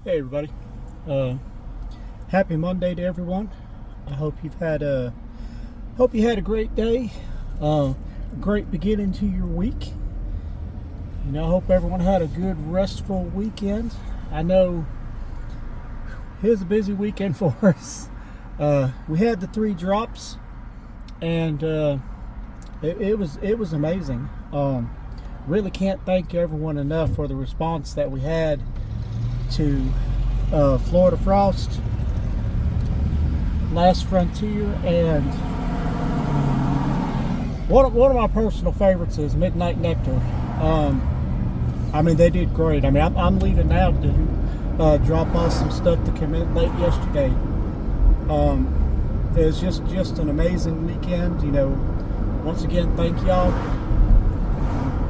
Hey everybody. Uh, Happy Monday to everyone. I hope you had a great day. A great beginning to your week. I hope everyone had a good restful weekend. I know it was a busy weekend for us. We had the 3 drops, and it was amazing. Really can't thank everyone enough for the response that we had to Florida Frost, Last Frontier, and one of my personal favorites is Midnight Nectar. They did great. I'm leaving now to drop off some stuff that came in late yesterday. It was just an amazing weekend. Once again, thank y'all.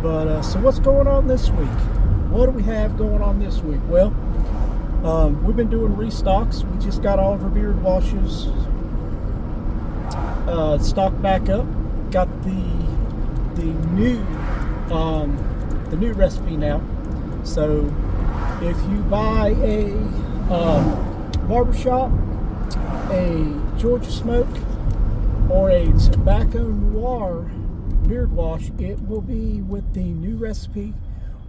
But so what's going on this week? What do we have going on this week? Well, we've been doing restocks. We just got all of our beard washes stocked back up. Got the new recipe now. So if you buy a barbershop, a Georgia Smoke, or a Tobacco Noir beard wash, it will be with the new recipe,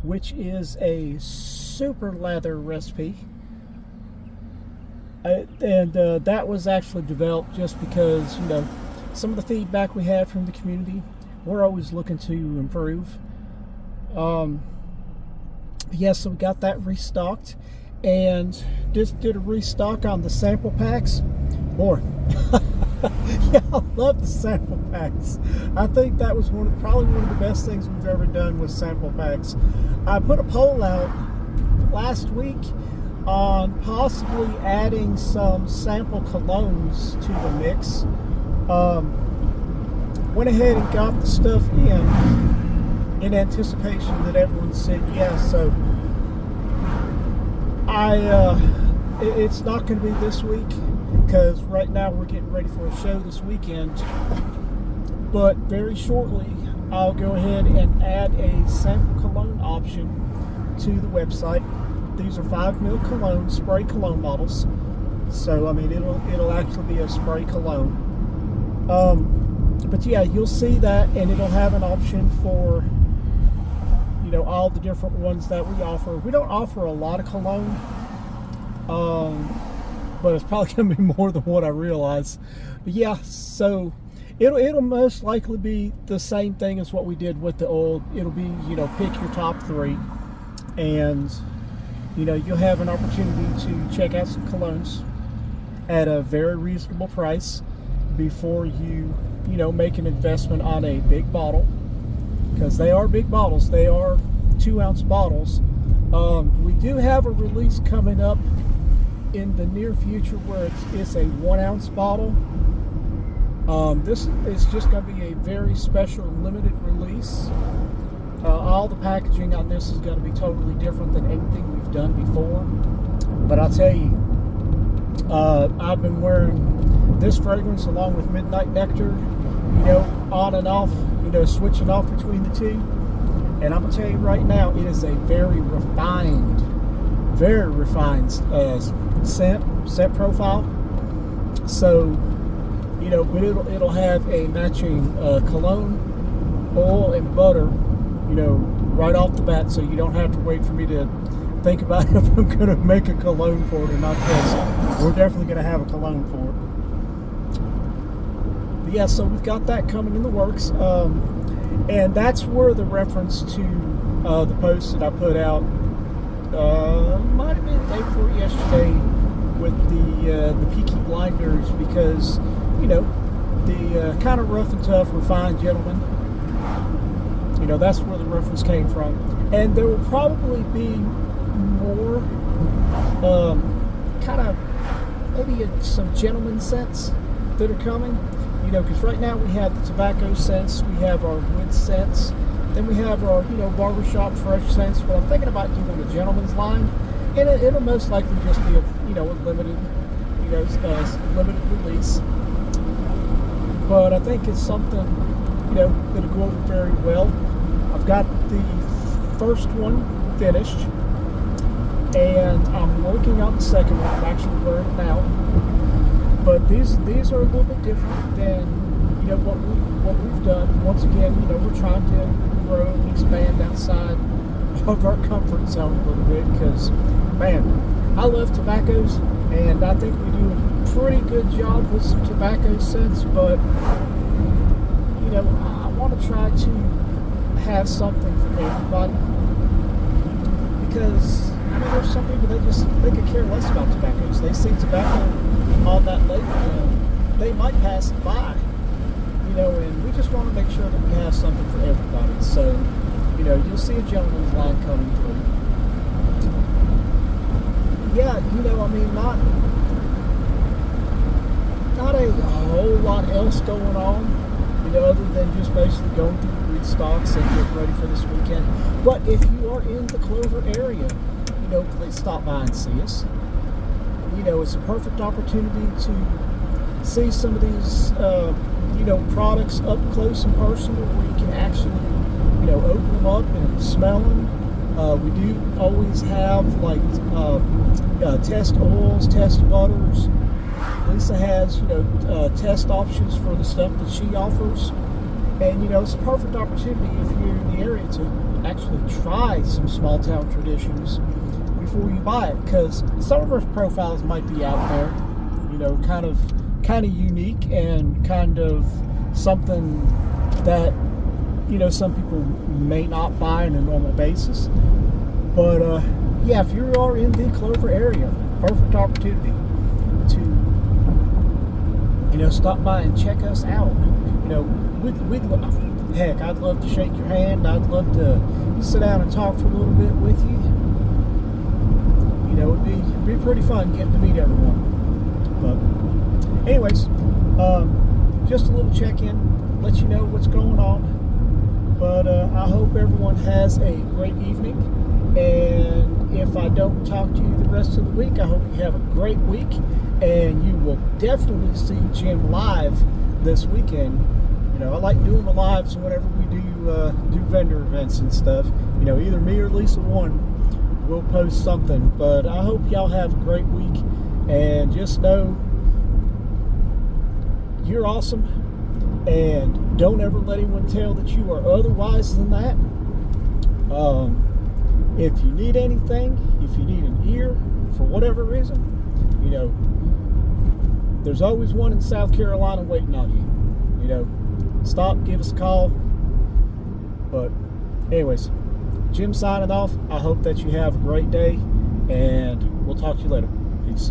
which is a super lather recipe. And that was actually developed just because, some of the feedback we had from the community. We're always looking to improve. So we got that restocked, and just did a restock on the sample packs. Boy, yeah, I love the sample packs. I think that was probably one of the best things we've ever done with sample packs. I put a poll out last week on possibly adding some sample colognes to the mix. Went ahead and got the stuff in anticipation that everyone said yes. So it's not going to be this week, because right now we're getting ready for a show this weekend. But very shortly, I'll go ahead and add a sample cologne option to the website. These are 5 ml cologne, spray cologne bottles. So it'll actually be a spray cologne. But yeah, you'll see that, and it'll have an option for all the different ones that we offer. We don't offer a lot of cologne, but it's probably going to be more than what I realize. But yeah, so it'll most likely be the same thing as what we did with the oil. It'll be pick your top 3, and you'll have an opportunity to check out some colognes at a very reasonable price before you make an investment on a big bottle, because they are big bottles. They are 2-ounce bottles. We do have a release coming up in the near future where it's a 1-ounce bottle. This is just going to be a very special limited release. All the packaging on this is going to be totally different than anything we've done before. But I'll tell you, I've been wearing this fragrance along with Midnight Nectar, on and off, switching off between the two. And I'm going to tell you right now, it is a very refined scent profile. So, but it'll have a matching cologne, oil, and butter, right off the bat, so you don't have to wait for me to think about if I'm going to make a cologne for it or not, because we're definitely going to have a cologne for it. But yeah, so we've got that coming in the works, and that's where the reference to the post that I put out might have been the day before yesterday with the Peaky Blinders, because the kind of rough and tough refined gentleman, that's where the reference came from. And there will probably be more kind of maybe some gentleman scents that are coming, because right now we have the tobacco scents, we have our wood scents, then we have our barbershop fresh scents. But I'm thinking about doing a gentleman's line, and it'll most likely just be a limited limited release. But I think it's something that'll go over very well. I've got the first one finished, and I'm working on the second one. I'm actually learning now. But these are a little bit different than what we've done. Once again, we're trying to grow and expand outside of our comfort zone a little bit because, man, I love tobaccos, and I think we do a pretty good job with some tobacco scents. But I want to try to have something for everybody because there's some people they could care less about tobaccos. They see tobacco on that label and they might pass it by, and we just want to make sure that we have something for everybody. So, you'll see a gentleman's line coming through. Yeah, not a whole lot else going on, other than just basically going through the restocks and getting ready for this weekend. But if you are in the Clover area, please stop by and see us. It's a perfect opportunity to see some of these, products up close and personal, where you can actually, open them up and smell them. We do always have test oils, test butters. Lisa has, test options for the stuff that she offers. And, it's a perfect opportunity if you're in the area to actually try some small town traditions before you buy it, because some of our profiles might be out there, kind of unique and kind of something that some people may not buy on a normal basis. But yeah, if you are in the Clover area, perfect opportunity to stop by and check us out. Heck, I'd love to shake your hand. I'd love to sit down and talk for a little bit with you. It'd be pretty fun getting to meet everyone. But anyways, just a little check-in, let you know what's going on. But I hope everyone has a great evening. And if I don't talk to you the rest of the week, I hope you have a great week. And you will definitely see Jim live this weekend. I like doing the lives whenever we do vendor events and stuff. Either me or Lisa One will post something. But I hope y'all have a great week, and just know you're awesome, and don't ever let anyone tell that you are otherwise than that. If you need anything, if you need an ear for whatever reason, there's always one in South Carolina waiting on you. Stop, give us a call. But anyways, Jim signing off. I hope that you have a great day, and we'll talk to you later. Peace.